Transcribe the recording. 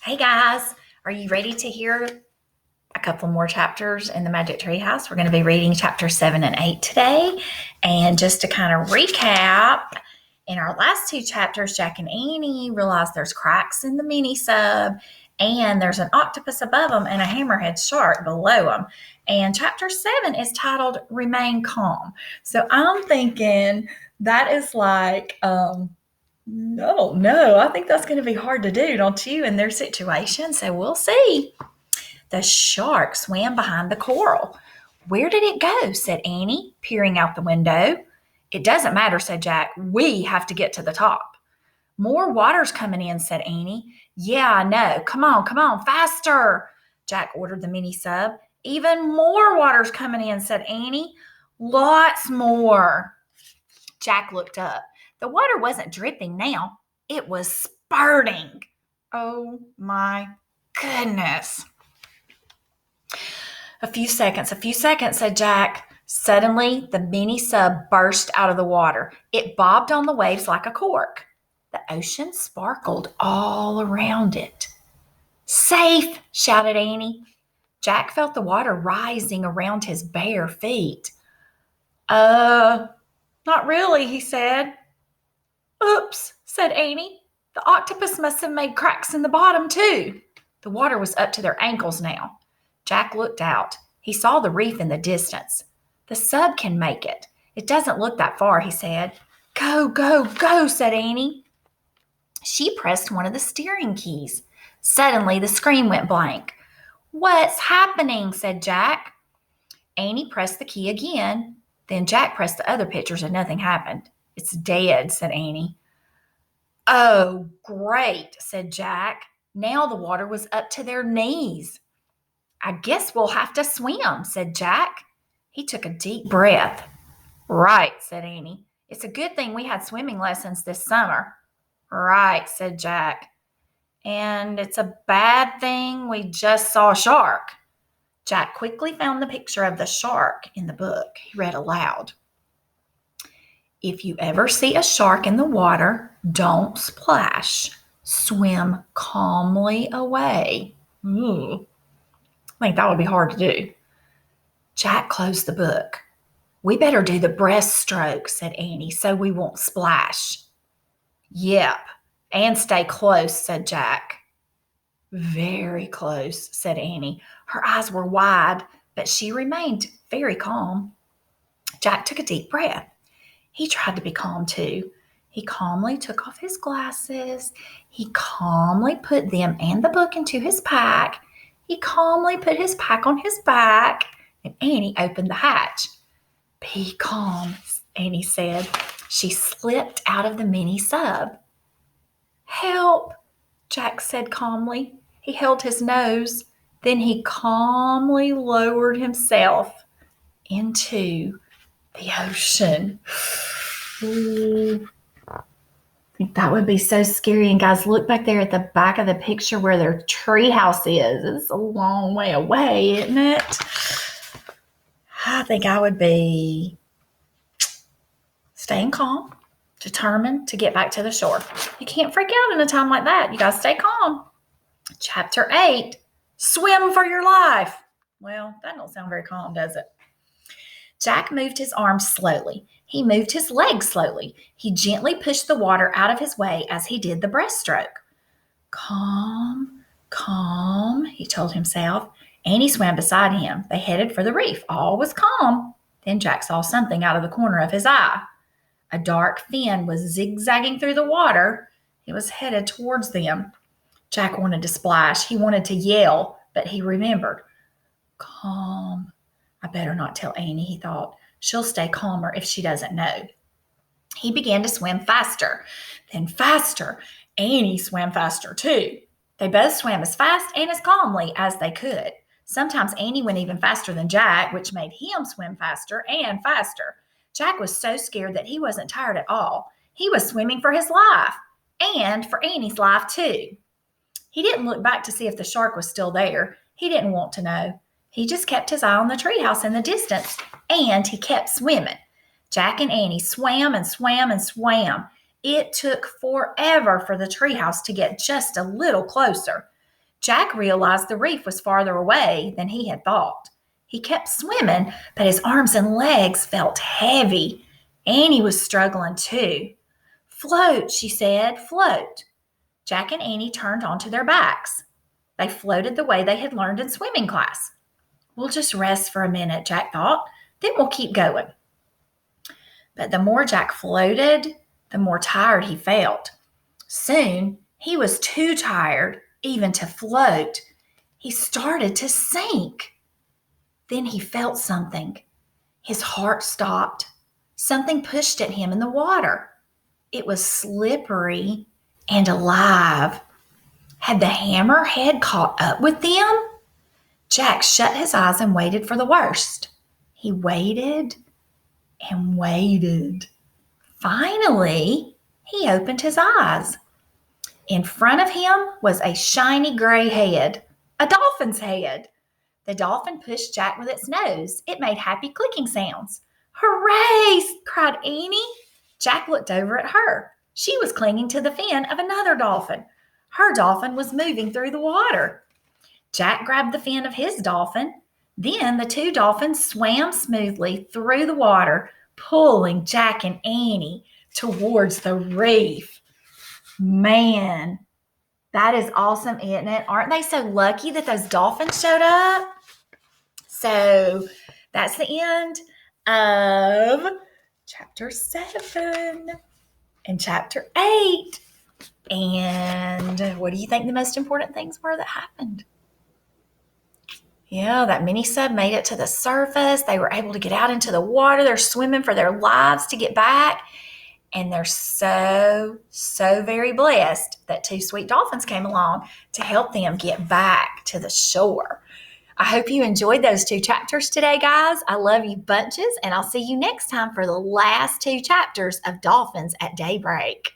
Hey guys, are you ready to hear a couple more chapters in the Magic Tree House? We're going to be reading chapters 7 and 8 today. And just to kind of recap, in our last two chapters, Jack and Annie realized there's cracks in the mini sub, and there's an octopus above them and a hammerhead shark below them. And chapter 7 is titled Remain Calm. So I'm thinking that is like, no, I think that's going to be hard to do, don't you, in their situation? So we'll see. The shark swam behind the coral. Where did it go? Said Annie, peering out the window. It doesn't matter, said Jack. We have to get to the top. More water's coming in, said Annie. Yeah, I know. Come on, faster, Jack ordered the mini sub. Even more water's coming in, said Annie. Lots more. Jack looked up. The water wasn't dripping now. It was spurting. Oh my goodness. A few seconds, said Jack. Suddenly, the mini sub burst out of the water. It bobbed on the waves like a cork. The ocean sparkled all around it. Safe, shouted Annie. Jack felt the water rising around his bare feet. Not really, he said. Oops, said Annie. The octopus must have made cracks in the bottom, too. The water was up to their ankles now. Jack looked out. He saw the reef in the distance. The sub can make it. It doesn't look that far, he said. Go, said Annie. She pressed one of the steering keys. Suddenly, the screen went blank. What's happening? Said Jack. Annie pressed the key again. Then Jack pressed the other pictures and nothing happened. It's dead, said Annie. Oh, great, said Jack. Now the water was up to their knees. I guess we'll have to swim, said Jack. He took a deep breath. Right, said Annie. It's a good thing we had swimming lessons this summer. Right, said Jack. And it's a bad thing we just saw a shark. Jack quickly found the picture of the shark in the book. He read aloud. If you ever see a shark in the water, don't splash. Swim calmly away. I think that would be hard to do. Jack closed the book. We better do the breaststroke, said Annie, so we won't splash. Yep, and stay close, said Jack. Very close, said Annie. Her eyes were wide, but she remained very calm. Jack took a deep breath. He tried to be calm too. He calmly took off his glasses. He calmly put them and the book into his pack. He calmly put his pack on his back, and Annie opened the hatch. Be calm, Annie said. She slipped out of the mini sub. Help, Jack said calmly. He held his nose. Then he calmly lowered himself into the ocean. Ooh. I think that would be so scary. And guys, look back there at the back of the picture where their treehouse is. It's a long way away, isn't it? I think I would be staying calm, determined to get back to the shore. You can't freak out in a time like that. You got to stay calm. Chapter 8, swim for your life. Well, that don't sound very calm, does it? Jack moved his arms slowly. He moved his legs slowly. He gently pushed the water out of his way as he did the breaststroke. Calm, he told himself. Annie swam beside him. They headed for the reef. All was calm. Then Jack saw something out of the corner of his eye. A dark fin was zigzagging through the water. It was headed towards them. Jack wanted to splash. He wanted to yell, but he remembered. Calm. I better not tell Annie, he thought. She'll stay calmer if she doesn't know. He began to swim faster, then faster. Annie swam faster too. They both swam as fast and as calmly as they could. Sometimes Annie went even faster than Jack, which made him swim faster and faster. Jack was so scared that he wasn't tired at all. He was swimming for his life and for Annie's life too. He didn't look back to see if the shark was still there. He didn't want to know. He just kept his eye on the treehouse in the distance, and he kept swimming. Jack and Annie swam and swam and swam. It took forever for the treehouse to get just a little closer. Jack realized the reef was farther away than he had thought. He kept swimming, but his arms and legs felt heavy. Annie was struggling too. Float, she said, float. Jack and Annie turned onto their backs. They floated the way they had learned in swimming class. We'll just rest for a minute, Jack thought. Then we'll keep going. But the more Jack floated, the more tired he felt. Soon, he was too tired even to float. He started to sink. Then he felt something. His heart stopped. Something pushed at him in the water. It was slippery and alive. Had the hammerhead caught up with them? Jack shut his eyes and waited for the worst. He waited and waited. Finally, he opened his eyes. In front of him was a shiny gray head, a dolphin's head. The dolphin pushed Jack with its nose. It made happy clicking sounds. Hooray! Cried Annie. Jack looked over at her. She was clinging to the fin of another dolphin. Her dolphin was moving through the water. Jack grabbed the fin of his dolphin. Then the two dolphins swam smoothly through the water, pulling Jack and Annie towards the reef. Man, that is awesome, isn't it? Aren't they so lucky that those dolphins showed up? So that's the end of chapter 7 and chapter 8. And what do you think the most important things were that happened? Yeah, that mini sub made it to the surface. They were able to get out into the water. They're swimming for their lives to get back. And they're so very blessed that two sweet dolphins came along to help them get back to the shore. I hope you enjoyed those 2 chapters today, guys. I love you bunches, and I'll see you next time for the last 2 chapters of Dolphins at Daybreak.